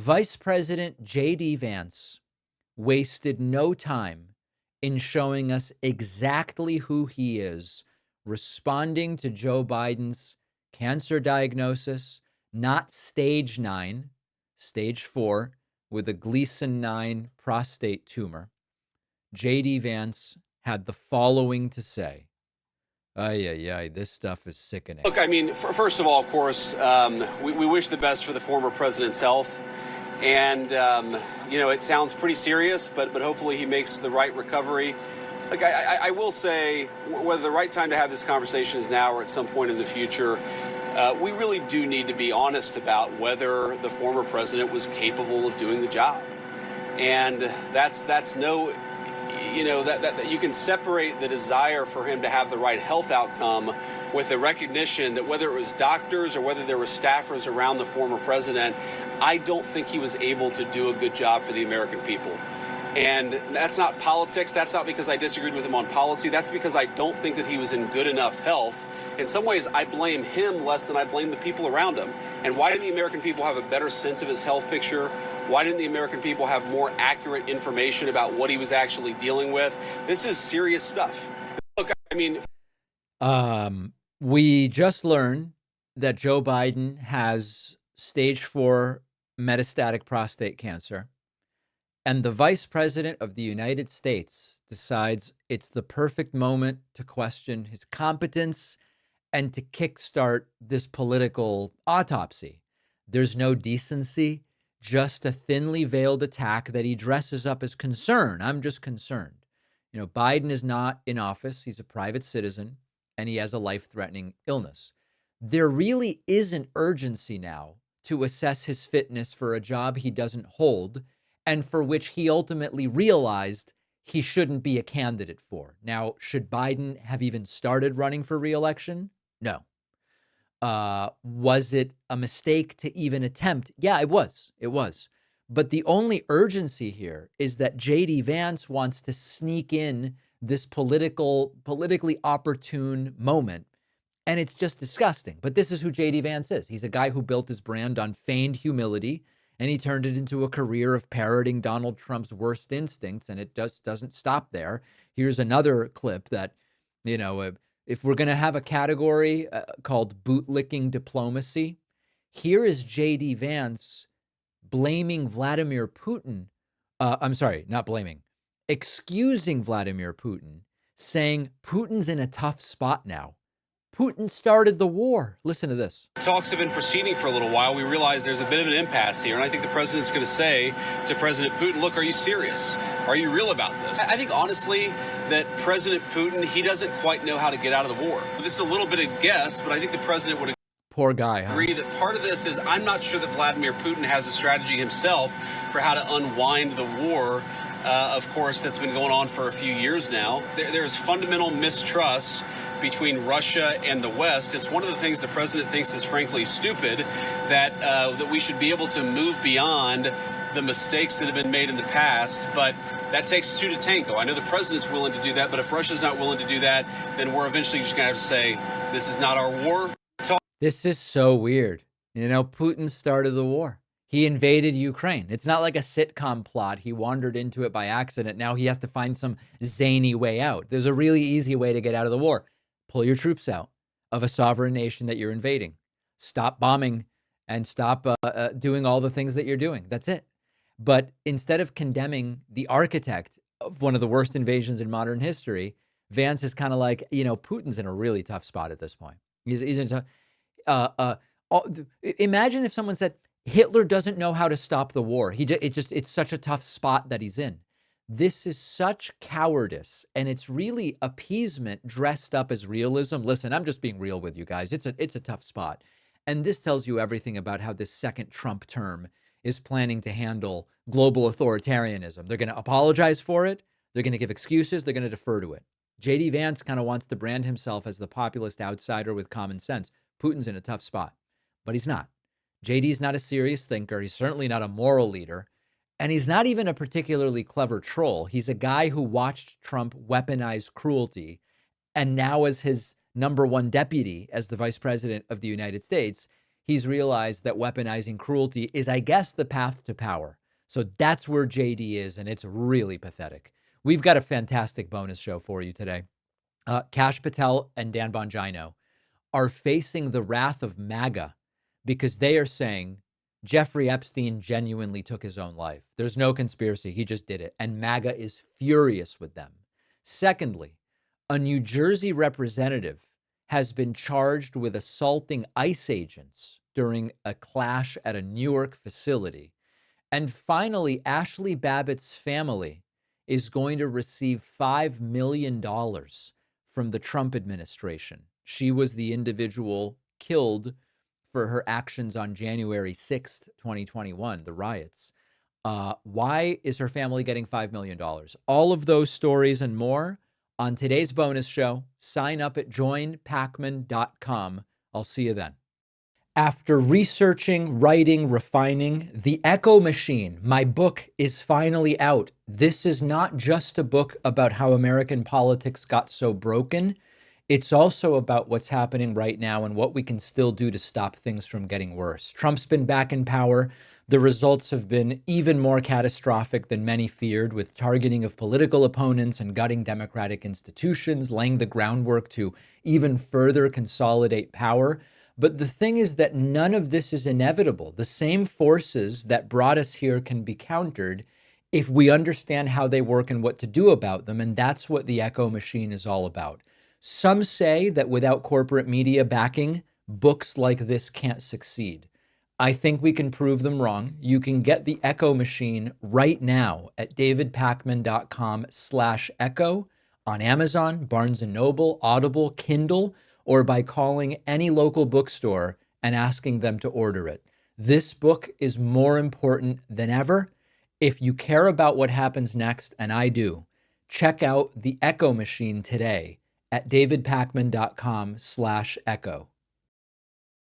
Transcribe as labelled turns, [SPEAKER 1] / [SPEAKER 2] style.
[SPEAKER 1] Vice President J.D. Vance wasted no time in showing us exactly who he is, responding to Joe Biden's cancer diagnosis, not stage 9, stage 4, with a Gleason 9 prostate tumor. J.D. Vance had the following to say. This stuff is sickening.
[SPEAKER 2] Look, I mean, first of all, of course, we wish the best for the former president's health. And, it sounds pretty serious, but hopefully he makes the right recovery. Like, I will say, whether the right time to have this conversation is now or at some point in the future, we really do need to be honest about whether the former president was capable of doing the job. And that's no... that you can separate the desire for him to have the right health outcome with the recognition that whether it was doctors or whether there were staffers around the former president, I don't think he was able to do a good job for the American people. And that's not politics. That's not because I disagreed with him on policy. That's because I don't think that he was in good enough health. In some ways, I blame him less than I blame the people around him. And why didn't the American people have a better sense of his health picture? Why didn't the American people have more accurate information about what he was actually dealing with? This is serious stuff. Look, I mean...
[SPEAKER 1] we just learned that Joe Biden has stage 4 metastatic prostate cancer. And the vice president of the United States decides it's the perfect moment to question his competence and to kickstart this political autopsy. There's no decency, just a thinly veiled attack that he dresses up as concern. I'm just concerned. Biden is not in office. He's a private citizen, and he has a life-threatening illness. There really is an urgency now to assess his fitness for a job he doesn't hold and for which he ultimately realized he shouldn't be a candidate for. Now, should Biden have even started running for re-election? No. Was it a mistake to even attempt? Yeah, it was. It was. But the only urgency here is that J.D. Vance wants to sneak in this politically opportune moment. And it's just disgusting. But this is who J.D. Vance is. He's a guy who built his brand on feigned humility, and he turned it into a career of parroting Donald Trump's worst instincts, and it just doesn't stop there. Here's another clip that, if we're going to have a category called bootlicking diplomacy, here is J.D. Vance blaming Vladimir Putin. Excusing Vladimir Putin, saying Putin's in a tough spot now. Putin started the war. Listen to this.
[SPEAKER 2] Talks have been proceeding for a little while. We realize there's a bit of an impasse here, and I think the president's going to say to President Putin, look, are you serious? Are you real about this? I think, honestly, that President Putin, he doesn't quite know how to get out of the war. This is a little bit of guess, but I think the president would
[SPEAKER 1] Poor guy, huh?
[SPEAKER 2] agree that part of this is I'm not sure that Vladimir Putin has a strategy himself for how to unwind the war, of course, that's been going on for a few years now. There's fundamental mistrust between Russia and the West. It's one of the things the president thinks is frankly stupid, that we should be able to move beyond the mistakes that have been made in the past, but that takes two to tango. I know the president's willing to do that, but if Russia's not willing to do that, then we're eventually just going to have to say, this is not our war.
[SPEAKER 1] This is so weird. Putin started the war. He invaded Ukraine. It's not like a sitcom plot. He wandered into it by accident. Now he has to find some zany way out. There's a really easy way to get out of the war. Pull your troops out of a sovereign nation that you're invading. Stop bombing and stop doing all the things that you're doing. That's it. But instead of condemning the architect of one of the worst invasions in modern history, Vance is kind of like, Putin's in a really tough spot at this point. He's in imagine if someone said, Hitler doesn't know how to stop the war. It's such a tough spot that he's in. This is such cowardice, and it's really appeasement dressed up as realism. Listen, I'm just being real with you guys. It's a tough spot. And this tells you everything about how this second Trump term is planning to handle global authoritarianism. They're going to apologize for it. They're going to give excuses. They're going to defer to it. J.D. Vance kind of wants to brand himself as the populist outsider with common sense. Putin's in a tough spot, but he's not. J.D.'s not a serious thinker. He's certainly not a moral leader. And he's not even a particularly clever troll. He's a guy who watched Trump weaponize cruelty. And now as his number one deputy, as the vice president of the United States, he's realized that weaponizing cruelty is, I guess, the path to power. So that's where JD is, and it's really pathetic. We've got a fantastic bonus show for you today. Kash Patel and Dan Bongino are facing the wrath of MAGA because they are saying Jeffrey Epstein genuinely took his own life. There's no conspiracy. He just did it. And MAGA is furious with them. Secondly, a New Jersey representative has been charged with assaulting ICE agents during a clash at a Newark facility. And finally, Ashley Babbitt's family is going to receive $5 million from the Trump administration. She was the individual killed for her actions on January 6th, 2021, the riots. Why is her family getting $5 million? All of those stories and more on today's bonus show. Sign up at joinpacman.com. I'll see you then. After researching, writing, refining, The Echo Machine, my book, is finally out. This is not just a book about how American politics got so broken. It's also about what's happening right now and what we can still do to stop things from getting worse. Trump's been back in power. The results have been even more catastrophic than many feared, with targeting of political opponents and gutting democratic institutions, laying the groundwork to even further consolidate power. But the thing is that none of this is inevitable. The same forces that brought us here can be countered if we understand how they work and what to do about them. And that's what the Echo Machine is all about. Some say that without corporate media backing, books like this can't succeed. I think we can prove them wrong. You can get the Echo Machine right now at davidpakman.com/echo on Amazon, Barnes & Noble, Audible, Kindle, or by calling any local bookstore and asking them to order it. This book is more important than ever. If you care about what happens next, and I do, check out The Echo Machine today at davidpakman.com/echo.